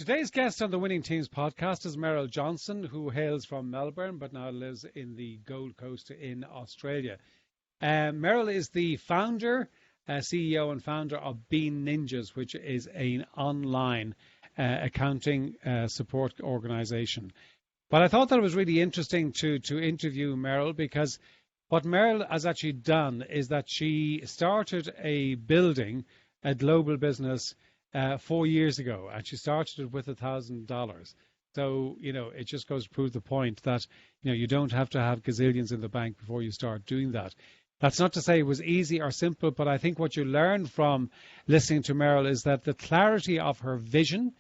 Today's guest on the Winning Teams podcast is Meryl Johnston, who hails from Melbourne but now lives in the Gold Coast in Australia. Meryl is the founder, CEO and founder of Bean Ninjas, which is an online accounting support organization. But I thought that it was really interesting to interview Meryl, because what Meryl has actually done is that she started a global business 4 years ago, and she started it with $1,000. So, it just goes to prove the point that, you don't have to have gazillions in the bank before you start doing that. That's not to say it was easy or simple, but I think what you learn from listening to Meryl is that the clarity of her vision,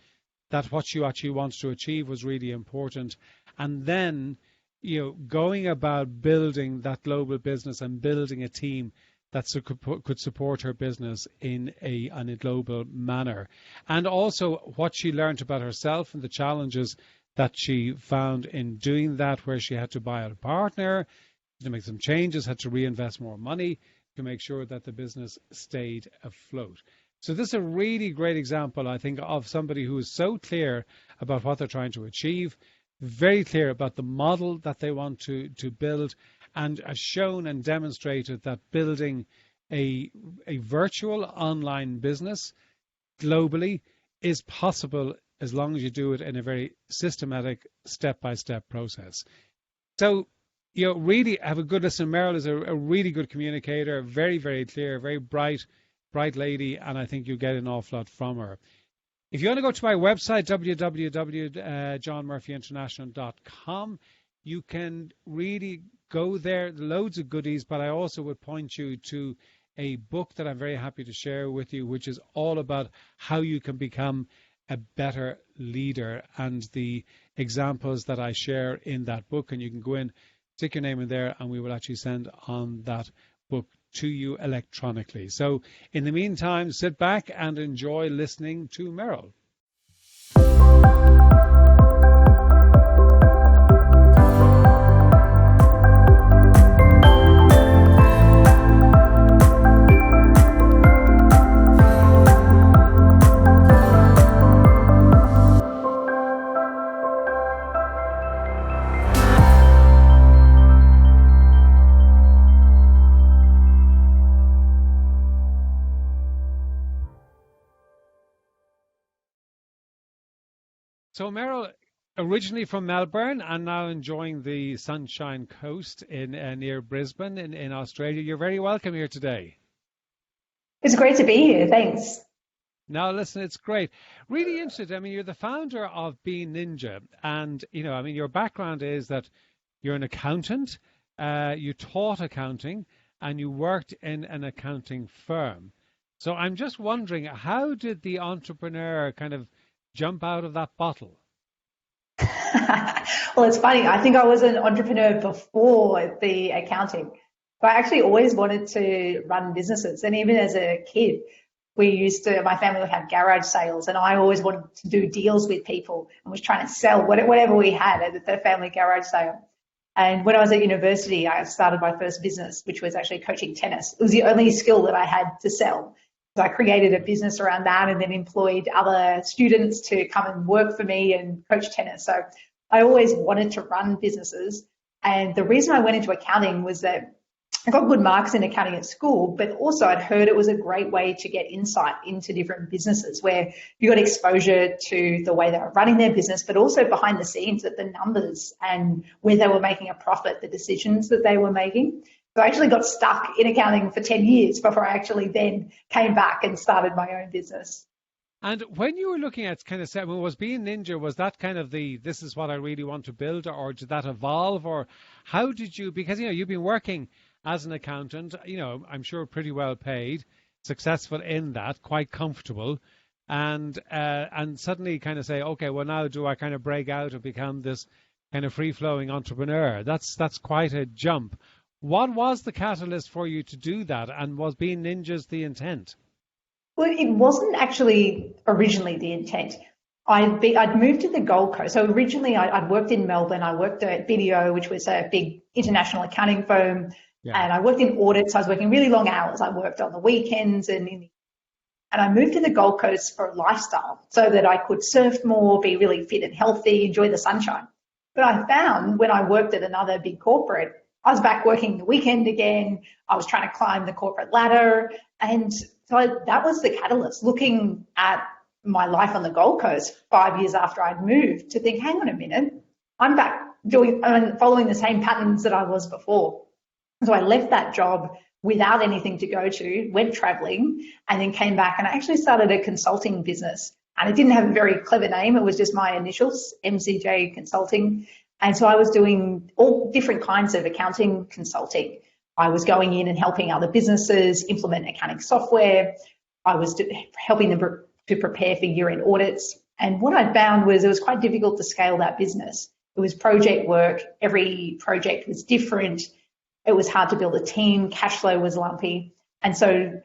that what you actually wanted to achieve was really important. And then, going about building that global business and building a team that could support her business in a global manner. And also what she learned about herself and the challenges that she found in doing that, where she had to buy out a partner, to make some changes, had to reinvest more money to make sure that the business stayed afloat. So this is a really great example, I think, of somebody who is so clear about what they're trying to achieve, very clear about the model that they want to build, and has shown and demonstrated that building a virtual online business globally is possible as long as you do it in a very systematic, step-by-step process. So, really have a good listen. Meryl is a really good communicator, very, very clear, very bright lady, and I think you'll get an awful lot from her. If you want to go to my website, www.johnmurphyinternational.com, you can really go there, loads of goodies, but I also would point you to a book that I'm very happy to share with you, which is all about how you can become a better leader, and the examples that I share in that book. And you can go in, stick your name in there, and we will actually send on that book to you electronically. So in the meantime, sit back and enjoy listening to Meryl. So Meryl, originally from Melbourne and now enjoying the Sunshine Coast in near Brisbane in Australia. You're very welcome here today. It's great to be here. Thanks. Now, listen, it's great. Really interested. I mean, you're the founder of Bean Ninja, and your background is that you're an accountant. You taught accounting, and you worked in an accounting firm. So I'm just wondering, how did the entrepreneur kind of jump out of that bottle? Well, it's funny. I think I was an entrepreneur before the accounting. But I actually always wanted to run businesses. And even as a kid, my family would have garage sales, and I always wanted to do deals with people and was trying to sell whatever we had at the family garage sale. And when I was at university, I started my first business, which was actually coaching tennis. It was the only skill that I had to sell. So I created a business around that and then employed other students to come and work for me and coach tennis. So I always wanted to run businesses. And the reason I went into accounting was that I got good marks in accounting at school, but also I'd heard it was a great way to get insight into different businesses where you got exposure to the way they were running their business, but also behind the scenes at the numbers and where they were making a profit, the decisions that they were making. So I actually got stuck in accounting for 10 years before I actually then came back and started my own business. And when you were looking at kind of, was Bean Ninja, was that kind of this is what I really want to build, or did that evolve, or how did you, because, you've been working as an accountant, I'm sure pretty well paid, successful in that, quite comfortable, and suddenly kind of say, okay, well, now do I kind of break out and become this kind of free-flowing entrepreneur? That's quite a jump. What was the catalyst for you to do that, and was Bean Ninjas the intent? Well, it wasn't actually originally the intent. I'd moved to the Gold Coast. So originally I'd worked in Melbourne. I worked at BDO, which was a big international accounting firm. Yeah. And I worked in audits. I was working really long hours. I worked on the weekends and And I moved to the Gold Coast for a lifestyle so that I could surf more, be really fit and healthy, enjoy the sunshine. But I found when I worked at another big corporate, I was back working the weekend again. I was trying to climb the corporate ladder. And so that was the catalyst, looking at my life on the Gold Coast 5 years after I'd moved, to think, hang on a minute, I'm back following the same patterns that I was before. So I left that job without anything to go to, went traveling, and then came back, and I actually started a consulting business. And it didn't have a very clever name. It was just my initials, MCJ Consulting. And so I was doing all different kinds of accounting consulting. I was going in and helping other businesses implement accounting software. I was helping them to prepare for year-end audits. And what I found was it was quite difficult to scale that business. It was project work. Every project was different. It was hard to build a team. Cash flow was lumpy. And so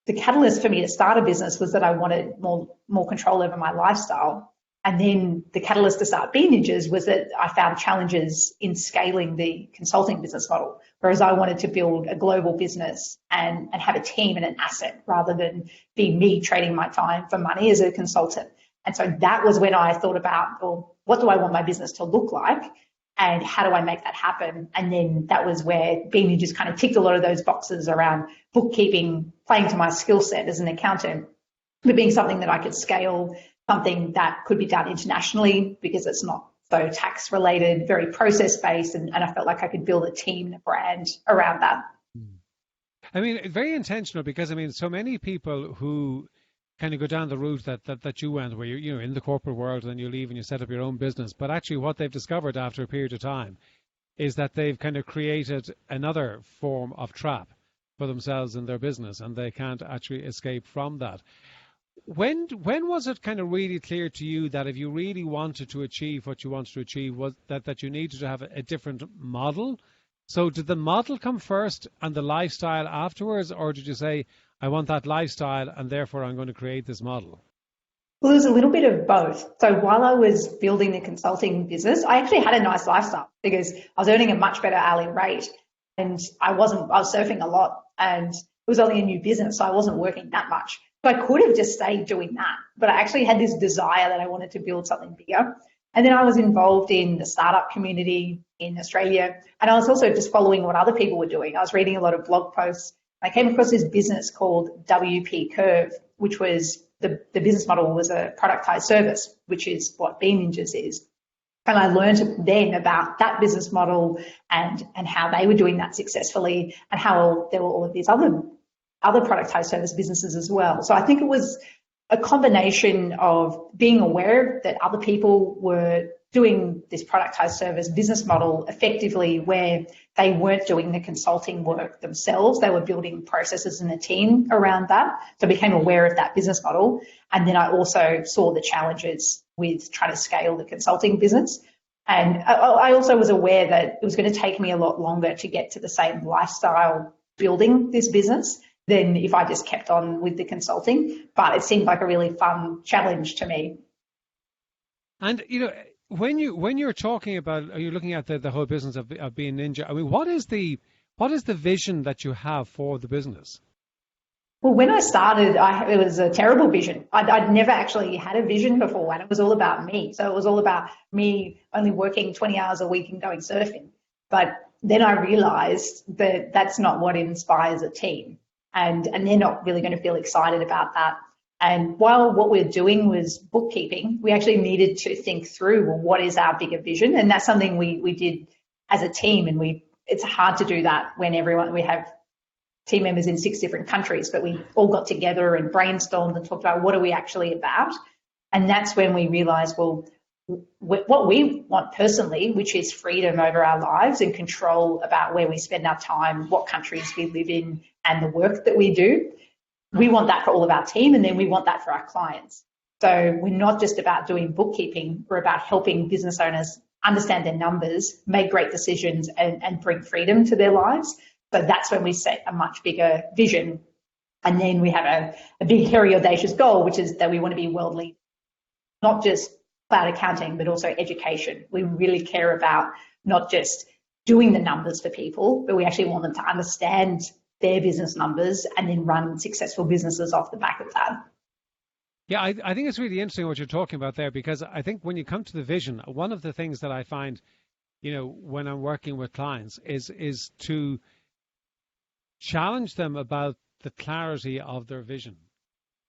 the catalyst for me to start a business was that I wanted more control over my lifestyle. And then the catalyst to start Bean Ninjas was that I found challenges in scaling the consulting business model, whereas I wanted to build a global business and have a team and an asset rather than be me trading my time for money as a consultant. And so that was when I thought about, well, what do I want my business to look like? And how do I make that happen? And then that was where Bean Ninjas kind of ticked a lot of those boxes around bookkeeping, playing to my skill set as an accountant, but being something that I could scale, something that could be done internationally because it's not so tax related, very process based. And I felt like I could build a team and a brand around that. I mean, very intentional, because I mean, so many people who kind of go down the route that you went, where you're in the corporate world and you leave and you set up your own business. But actually what they've discovered after a period of time is that they've kind of created another form of trap for themselves in their business, and they can't actually escape from that. When was it kind of really clear to you that if you really wanted to achieve what you wanted to achieve, was that you needed to have a different model? So did the model come first and the lifestyle afterwards, or did you say, I want that lifestyle and therefore I'm going to create this model? Well, there's a little bit of both. So while I was building the consulting business, I actually had a nice lifestyle because I was earning a much better hourly rate, and I was surfing a lot, and it was only a new business, so I wasn't working that much. So I could have just stayed doing that, but I actually had this desire that I wanted to build something bigger. And then I was involved in the startup community in Australia, and I was also just following what other people were doing. I was reading a lot of blog posts. I came across this business called WP Curve, which was the business model was a productized service, which is what Bean Ninjas is. And I learned then about that business model and how they were doing that successfully, and how there were all of these other productized service businesses as well. So I think it was a combination of being aware that other people were doing this productized service business model effectively, where they weren't doing the consulting work themselves. They were building processes and a team around that. So I became aware of that business model. And then I also saw the challenges with trying to scale the consulting business. And I also was aware that it was going to take me a lot longer to get to the same lifestyle building this business than if I just kept on with the consulting. But it seemed like a really fun challenge to me. And, when you're talking about, are you looking at the whole business of being Ninja? I mean, what is the vision that you have for the business? Well, when I started, it was a terrible vision. I'd never actually had a vision before, and it was all about me. So it was all about me only working 20 hours a week and going surfing. But then I realized that that's not what inspires a team, and they're not really going to feel excited about that. And while what we're doing was bookkeeping, we actually needed to think through, well, what is our bigger vision? And that's something we did as a team. And it's hard to do that when we have team members in 6 different countries, but we all got together and brainstormed and talked about what are we actually about. And that's when we realized, well, what we want personally, which is freedom over our lives and control about where we spend our time, what countries we live in, and the work that we do. We want that for all of our team, and then we want that for our clients. So we're not just about doing bookkeeping, we're about helping business owners understand their numbers, make great decisions, and bring freedom to their lives. So that's when we set a much bigger vision. And then we have a big, hairy, audacious goal, which is that we want to be world leaders, not just cloud accounting, but also education. We really care about not just doing the numbers for people, but we actually want them to understand their business numbers and then run successful businesses off the back of that. Yeah, I think it's really interesting what you're talking about there, because I think when you come to the vision, one of the things that I find, when I'm working with clients is to challenge them about the clarity of their vision.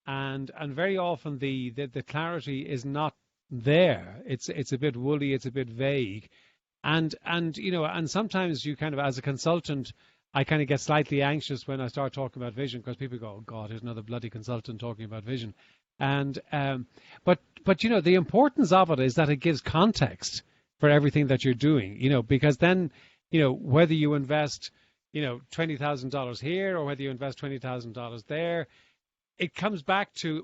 And very often the clarity is not there. It's a bit woolly, it's a bit vague. And sometimes you kind of, as a consultant, I kind of get slightly anxious when I start talking about vision, because people go, oh God, here's another bloody consultant talking about vision. And but the importance of it is that it gives context for everything that you're doing, because then, whether you invest, $20,000 here or whether you invest $20,000 there, it comes back to,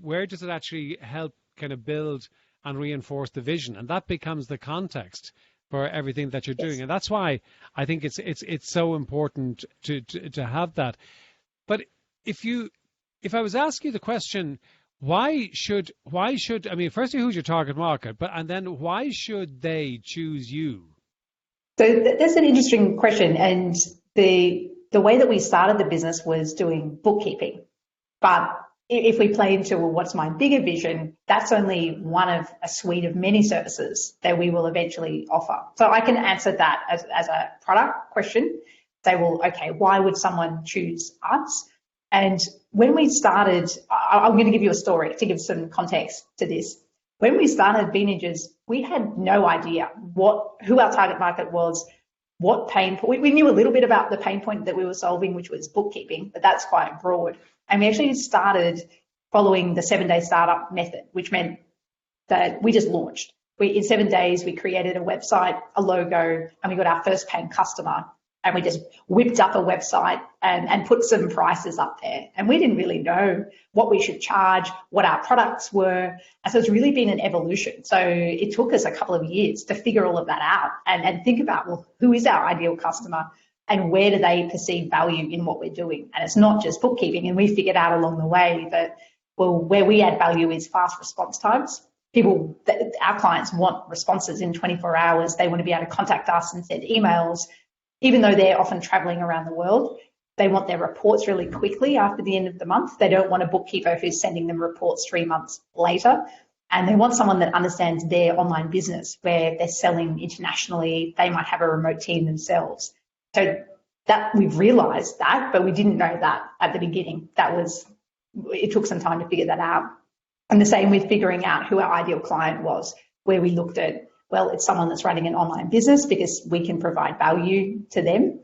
where does it actually help kind of build and reinforce the vision? And that becomes the context for everything that you're doing. And that's why I think it's so important to have that. But if I was asking you the question, why should I mean, firstly, who's your target market, and then why should they choose you? So that's an interesting question. And the way that we started the business was doing bookkeeping. But if we play into, well, what's my bigger vision, that's only one of a suite of many services that we will eventually offer. So I can answer that as a product question. Say, well, okay, why would someone choose us? And when we started, I'm going to give you a story to give some context to this. When we started Beanages, we had no idea who our target market was, what pain point. We knew a little bit about the pain point that we were solving, which was bookkeeping, but that's quite broad. And we actually started following the 7-day startup method, which meant that we just launched. In 7 days, we created a website, a logo, and we got our first paying customer. And we just whipped up a website and put some prices up there. And we didn't really know what we should charge, what our products were. And so it's really been an evolution. So it took us a couple of years to figure all of that out and think about, well, who is our ideal customer and where do they perceive value in what we're doing? And it's not just bookkeeping. And we figured out along the way that, well, where we add value is fast response times. Our clients want responses in 24 hours. They want to be able to contact us and send emails. Even though they're often traveling around the world, they want their reports really quickly after the end of the month. They don't want a bookkeeper who's sending them reports 3 months later. And they want someone that understands their online business, where they're selling internationally. They might have a remote team themselves. So that we've realized that, but we didn't know that at the beginning. It took some time to figure that out. And the same with figuring out who our ideal client was, where we looked at, well, it's someone that's running an online business because we can provide value to them.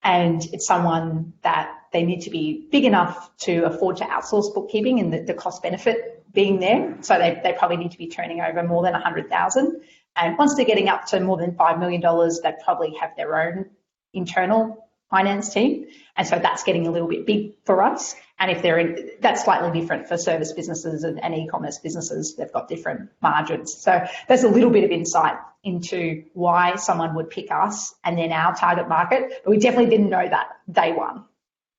And it's someone that they need to be big enough to afford to outsource bookkeeping and the cost benefit being there. So they probably need to be turning over more than 100,000. And once they're getting up to more than $5 million, they probably have their own internal finance team. And so that's getting a little bit big for us. And that's slightly different for service businesses and e-commerce businesses. They've got different margins. So there's a little bit of insight into why someone would pick us and then our target market. But we definitely didn't know that day one.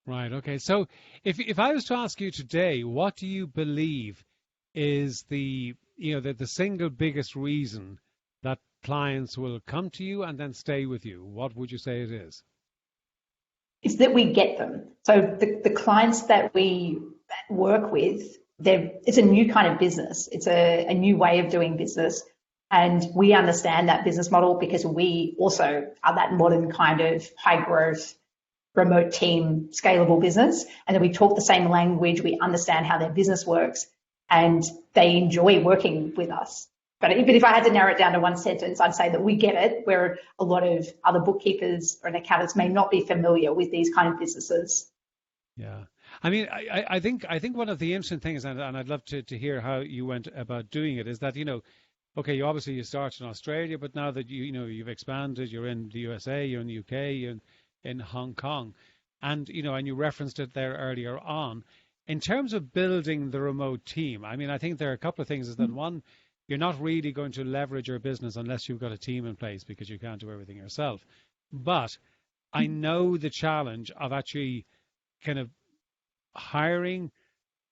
Right. Okay. So if I was to ask you today, what do you believe is the single biggest reason that clients will come to you and then stay with you? What would you say it is? Is that we get them. So the clients that we work with, it's a new kind of business. It's a new way of doing business. And we understand that business model because we also are that modern kind of high growth, remote team, scalable business. And then we talk the same language. We understand how their business works and they enjoy working with us. But if I had to narrow it down to one sentence, I'd say that we get it, where a lot of other bookkeepers or accountants may not be familiar with these kind of businesses. Yeah. I mean, I think one of the interesting things, and I'd love to hear how you went about doing it, is that, okay, you started in Australia, but now that you've expanded, you're in the USA, you're in the UK, you're in Hong Kong, and and you referenced it there earlier on. In terms of building the remote team, I mean, I think there are a couple of things. Is that one, you're not really going to leverage your business unless you've got a team in place, because you can't do everything yourself. But I know the challenge of actually kind of hiring,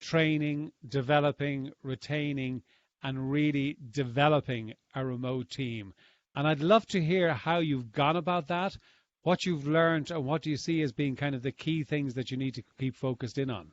training, developing, retaining, and really developing a remote team. And I'd love to hear how you've gone about that, what you've learned, and what do you see as being kind of the key things that you need to keep focused in on?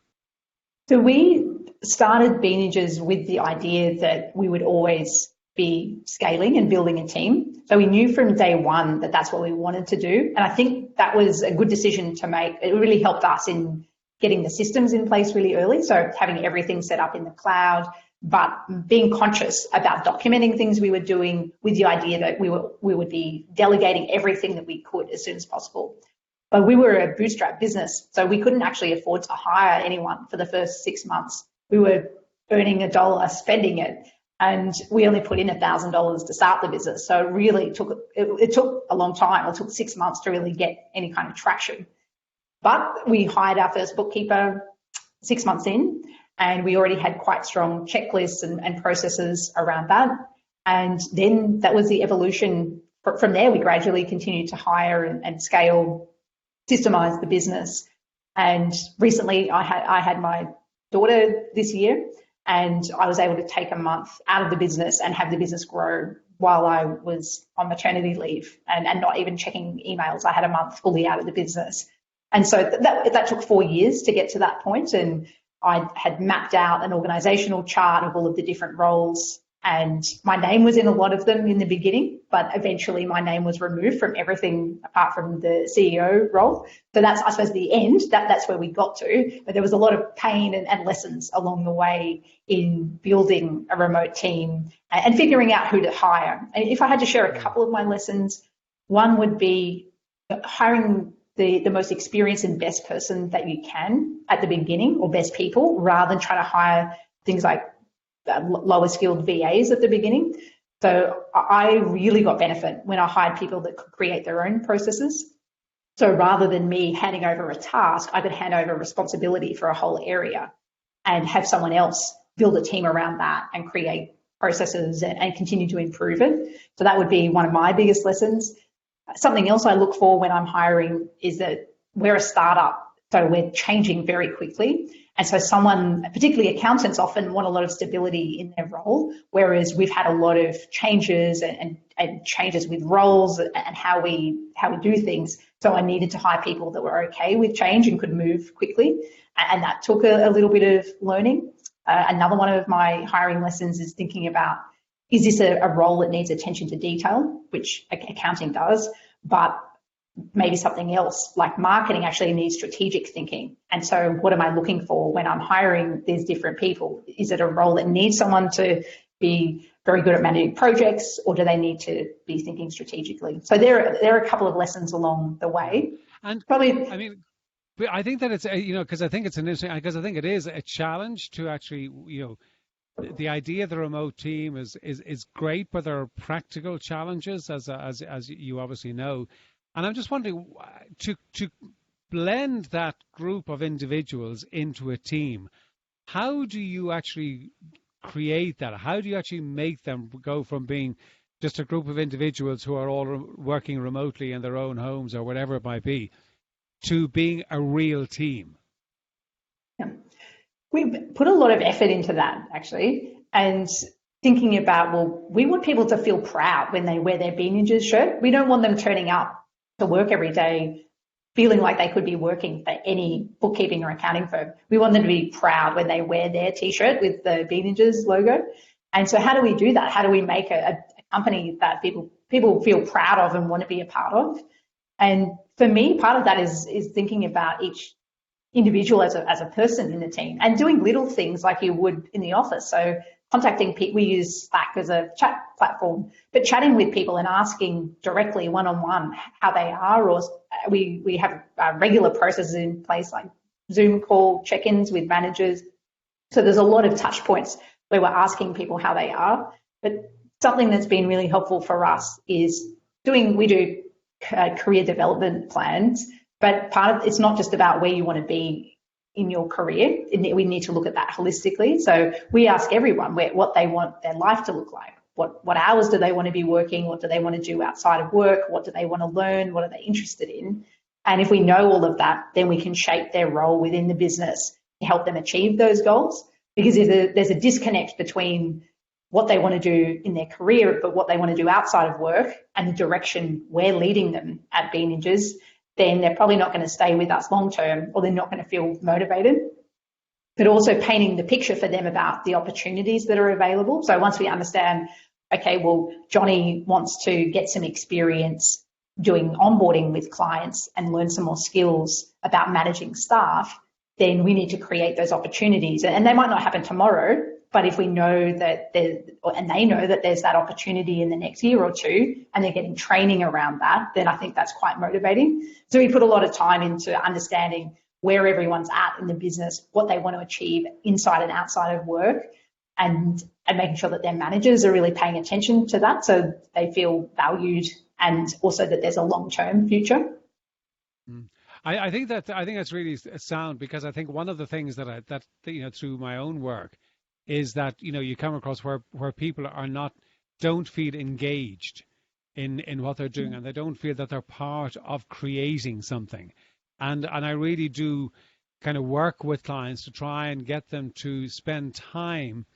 So we started Beanages with the idea that we would always be scaling and building a team. So we knew from day one that that's what we wanted to do. And I think that was a good decision to make. It really helped us in getting the systems in place really early. So having everything set up in the cloud, but being conscious about documenting things we were doing with the idea that we would be delegating everything that we could as soon as possible. But we were a bootstrap business, so we couldn't actually afford to hire anyone for the first 6 months. We were earning $1, spending it, and we only put in $1,000 to start the business. So it really took a long time. It took 6 months to really get any kind of traction. But we hired our first bookkeeper 6 months in, and we already had quite strong checklists and processes around that. And then that was the evolution. From there, we gradually continued to hire and scale, systemize the business. And recently I had my daughter this year, and I was able to take a month out of the business and have the business grow while I was on maternity leave and not even checking emails. I had a month fully out of the business. And so that took 4 years to get to that point. And I had mapped out an organizational chart of all of the different roles, and my name was in a lot of them in the beginning, but eventually my name was removed from everything apart from the CEO role. So that's, I suppose, the end. That's where we got to. But there was a lot of pain and lessons along the way in building a remote team and figuring out who to hire. And if I had to share a couple of my lessons, one would be hiring the most experienced and best person that you can at the beginning, or best people, rather than trying to hire things like lower skilled VAs at the beginning. So I really got benefit when I hired people that could create their own processes. So rather than me handing over a task, I could hand over responsibility for a whole area and have someone else build a team around that and create processes and continue to improve it. So that would be one of my biggest lessons. Something else I look for when I'm hiring is that we're a startup, so we're changing very quickly. And so someone, particularly accountants, often want a lot of stability in their role, whereas we've had a lot of changes and changes with roles and how we do things. So I needed to hire people that were okay with change and could move quickly. And that took a little bit of learning. Another one of my hiring lessons is thinking about, is this a role that needs attention to detail, which accounting does, but maybe something else like marketing actually needs strategic thinking. And so what am I looking for when I'm hiring these different people? Is it a role that needs someone to be very good at managing projects, or do they need to be thinking strategically? So there are a couple of lessons along the way. And probably, I mean, I think that it's, because I think it's an interesting, because I think it is a challenge to actually, the idea of the remote team is great, but there are practical challenges, as you obviously know. And I'm just wondering, to blend that group of individuals into a team, how do you actually create that? How do you actually make them go from being just a group of individuals who are all working remotely in their own homes or whatever it might be, to being a real team? Yeah. We put a lot of effort into that, actually, and thinking about, well, we want people to feel proud when they wear their Beanages shirt. We don't want them turning up to work every day feeling like they could be working for any bookkeeping or accounting firm. We want them to be proud when they wear their T-shirt with the Beanages logo. And so how do we do that? How do we make a company that people feel proud of and want to be a part of? And for me, part of that is thinking about each individual as a person in the team and doing little things like you would in the office. So contacting people, we use Slack as a chat platform, but chatting with people and asking directly one-on-one how they are, or we have regular processes in place like Zoom call check-ins with managers. So there's a lot of touch points where we're asking people how they are. But something that's been really helpful for us is we do career development plans, but it's not just about where you want to be in your career. We need to look at that holistically. So we ask everyone what they want their life to look like. What hours do they want to be working? What do they want to do outside of work? What do they want to learn? What are they interested in? And if we know all of that, then we can shape their role within the business to help them achieve those goals. Because if there's a disconnect between what they want to do in their career, but what they want to do outside of work and the direction we're leading them at Be Ninjas, then they're probably not going to stay with us long term, or they're not going to feel motivated. But also painting the picture for them about the opportunities that are available. So once we understand, okay, well, Johnny wants to get some experience doing onboarding with clients and learn some more skills about managing staff, then we need to create those opportunities. And they might not happen tomorrow, but if we know that and they know that there's that opportunity in the next year or two, and they're getting training around that, then I think that's quite motivating. So we put a lot of time into understanding where everyone's at in the business, what they want to achieve inside and outside of work, and making sure that their managers are really paying attention to that so they feel valued, and also that there's a long-term future. I think that's really sound, because I think one of the things that through my own work is that you come across where people don't feel engaged in what they're doing, and they don't feel that they're part of creating something. And I really do kind of work with clients to try and get them to spend time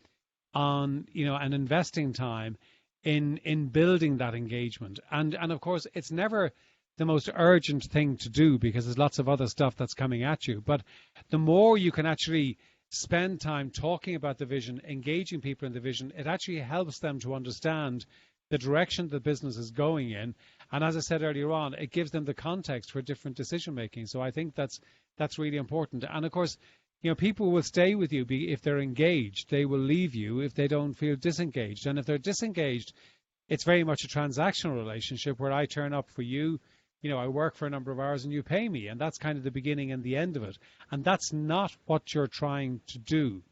on, and investing time in building that engagement. And of course, it's never the most urgent thing to do, because there's lots of other stuff that's coming at you. But the more you can actually spend time talking about the vision, engaging people in the vision, it actually helps them to understand the direction the business is going in. And as I said earlier on, it gives them the context for different decision making. So I think that's really important. And of course, people will stay with you if they're engaged. They will leave you if they don't feel disengaged. And if they're disengaged, it's very much a transactional relationship where I turn up for you. I work for a number of hours and you pay me, and that's kind of the beginning and the end of it. And that's not what you're trying to do.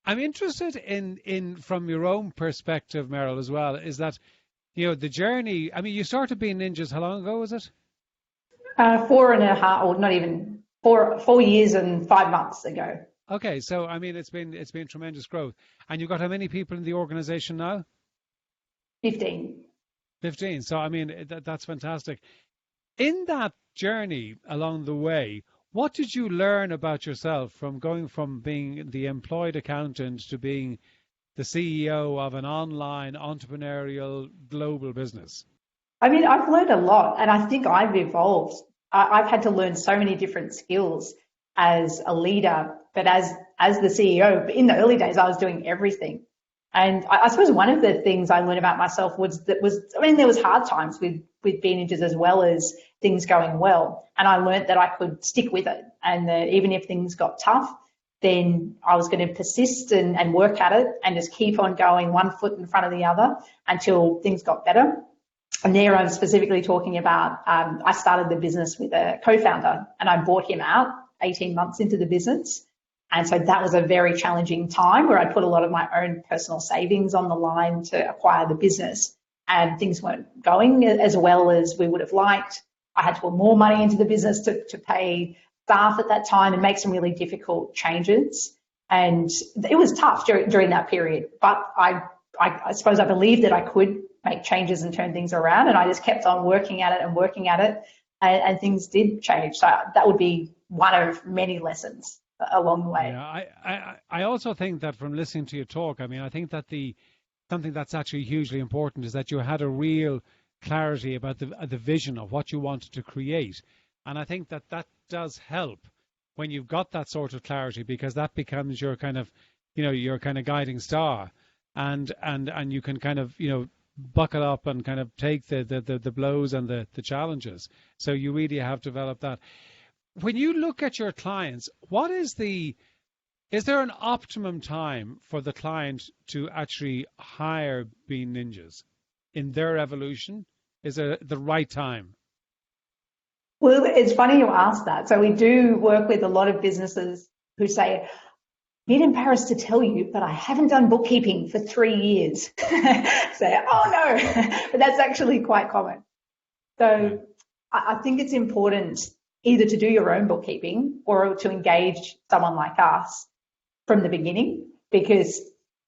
I'm interested in from your own perspective, Meryl, as well, is that, the journey, you started Being Ninjas, how long ago was it? 4.5, or not even 4 years and 5 months ago. Okay, so it's been tremendous growth. And you've got how many people in the organization now? 15. 15. So that's fantastic. In that journey along the way, what did you learn about yourself from going from being the employed accountant to being the CEO of an online entrepreneurial global business? I've learned a lot, and I think I've evolved. I've had to learn so many different skills as a leader, but as the CEO, in the early days, I was doing everything. And I suppose one of the things I learned about myself there was hard times with Be Ninjas as well as things going well. And I learned that I could stick with it, and that even if things got tough, then I was going to persist and work at it and just keep on going, one foot in front of the other, until things got better. And there I'm specifically talking about, I started the business with a co-founder, and I bought him out 18 months into the business. And so that was a very challenging time where I put a lot of my own personal savings on the line to acquire the business, and things weren't going as well as we would have liked. I had to put more money into the business to pay staff at that time and make some really difficult changes. And it was tough during that period, but I suppose I believed that I could make changes and turn things around, and I just kept on working at it, and things did change. So that would be one of many lessons along the way. Yeah, I also think that from listening to you talk, I think that something that's actually hugely important is that you had a real clarity about the vision of what you wanted to create. And I think that does help when you've got that sort of clarity, because that becomes your kind of, your kind of guiding star, and you can kind of, buckle up and kind of take the blows and the challenges. So you really have developed that. When you look at your clients, is there an optimum time for the client to actually hire Be Ninjas in their evolution? Is there the right time? Well, it's funny you ask that. So we do work with a lot of businesses who say, "I'm not embarrassed to tell you, but I haven't done bookkeeping for 3 years." Say, "Oh no," but that's actually quite common. So I think it's important either to do your own bookkeeping or to engage someone like us from the beginning, because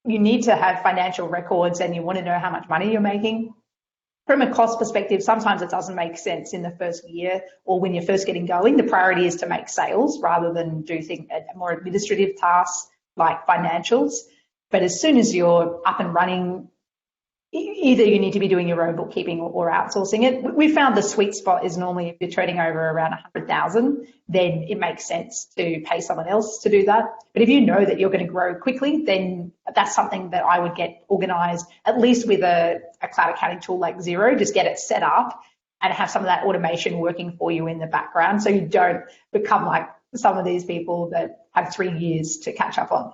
you need to have financial records and you want to know how much money you're making. From a cost perspective, sometimes it doesn't make sense in the first year or when you're first getting going. The priority is to make sales rather than do more administrative tasks like financials. But as soon as you're up and running, either you need to be doing your own bookkeeping or outsourcing it. We found the sweet spot is normally if you're turning over around 100,000, then it makes sense to pay someone else to do that. But if you know that you're going to grow quickly, then that's something that I would get organized, at least with a cloud accounting tool like Xero. Just get it set up and have some of that automation working for you in the background, so you don't become like some of these people that have 3 years to catch up on.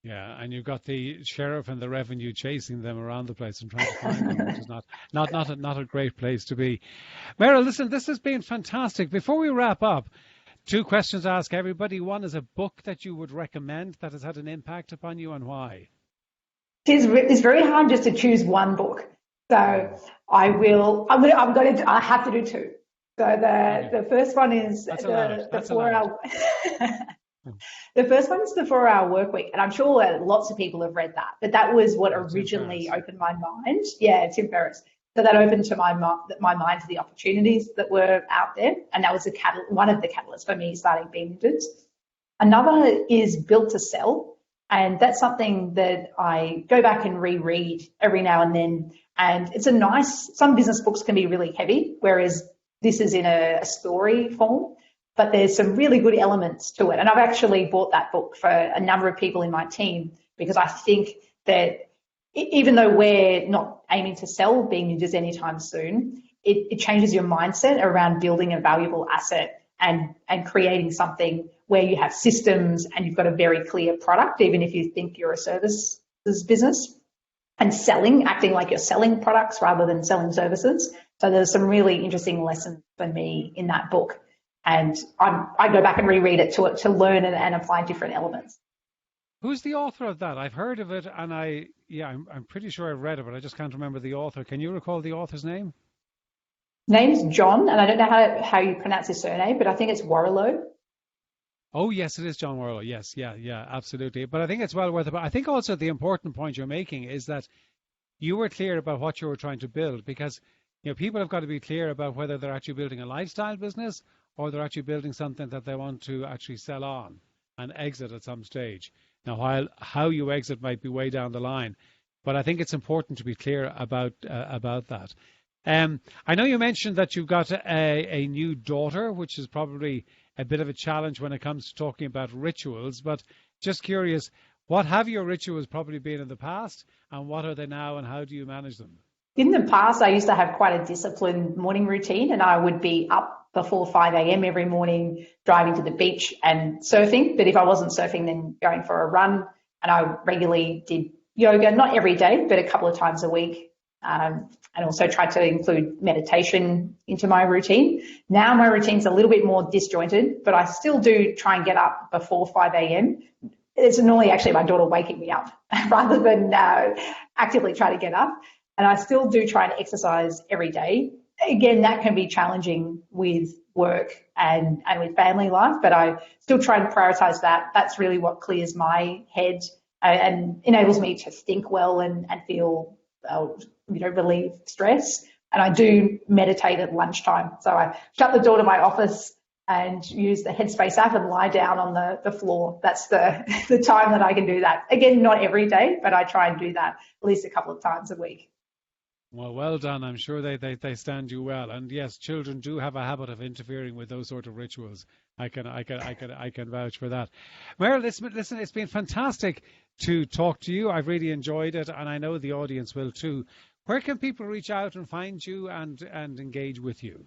Yeah, and you've got the sheriff and the revenue chasing them around the place and trying to find them, which is not a great place to be. Meryl, listen, this has been fantastic. Before we wrap up, 2 questions to ask everybody. One is a book that you would recommend that has had an impact upon you, and why? It's very hard just to choose one book. So I have to do 2. So the first one is the 4-hour. The first one is the 4-hour work week, and I'm sure lots of people have read that. But that was what originally opened my mind. Yeah, it's Tim Ferriss. So that opened to my mind to the opportunities that were out there, and that was one of the catalysts for me starting Bean Ninjas. Another is Built to Sell, and that's something that I go back and reread every now and then. And it's some business books can be really heavy, whereas this is in a story form. But there's some really good elements to it. And I've actually bought that book for a number of people in my team because I think that even though we're not aiming to sell Bean Ninjas anytime soon, it changes your mindset around building a valuable asset and creating something where you have systems and you've got a very clear product, even if you think you're a services business, and acting like you're selling products rather than selling services. So there's some really interesting lessons for me in that book. And I go back and reread it to learn and apply different elements. Who's the author of that? I've heard of it, and I'm pretty sure I've read it, but I just can't remember the author. Can you recall the author's name? Name's John, and I don't know how you pronounce his surname, but I think it's Warrilow. Oh, yes, it is John Warrilow. Yes, yeah, absolutely. But I think it's well worth it. But I think also the important point you're making is that you were clear about what you were trying to build, because people have got to be clear about whether they're actually building a lifestyle business or they're actually building something that they want to actually sell on and exit at some stage. Now, while how you exit might be way down the line, but I think it's important to be clear about that. I know you mentioned that you've got a new daughter, which is probably a bit of a challenge when it comes to talking about rituals, but just curious, what have your rituals probably been in the past, and what are they now, and how do you manage them? In the past, I used to have quite a disciplined morning routine, and I would be up before 5 a.m. every morning, driving to the beach and surfing. But if I wasn't surfing, then going for a run. And I regularly did yoga, not every day, but a couple of times a week. And also tried to include meditation into my routine. Now my routine's a little bit more disjointed, but I still do try and get up before 5 a.m. It's normally actually my daughter waking me up rather than actively try to get up. And I still do try and exercise every day. Again, that can be challenging with work and with family life, but I still try and prioritize that. That's really what clears my head and enables me to think well and feel, relieve stress. And I do meditate at lunchtime. So I shut the door to my office and use the Headspace app and lie down on the floor. That's the time that I can do that. Again, not every day, but I try and do that at least a couple of times a week. Well done. I'm sure they stand you well. And yes, children do have a habit of interfering with those sort of rituals. I can vouch for that. Meryl, listen, it's been fantastic to talk to you. I've really enjoyed it, and I know the audience will too. Where can people reach out and find you and engage with you?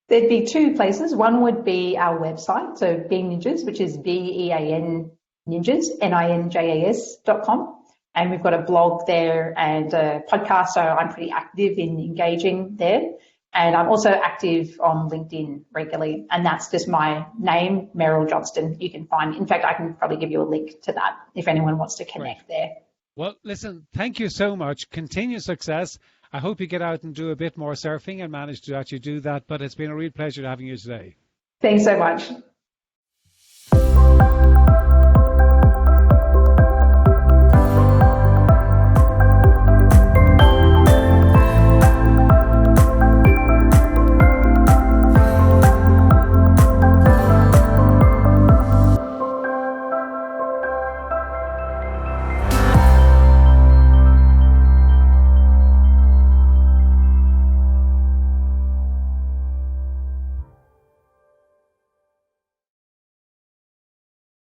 There'd be 2 places. One would be our website, so Bean Ninjas, which is BEAN Ninjas, NINJAS.com. And we've got a blog there and a podcast, so I'm pretty active in engaging there. And I'm also active on LinkedIn regularly, and that's just my name, Meryl Johnston. You can find, in fact, I can probably give you a link to that if anyone wants to connect there. Well, listen, thank you so much. Continued success. I hope you get out and do a bit more surfing and manage to actually do that, but it's been a real pleasure having you today. Thanks so much.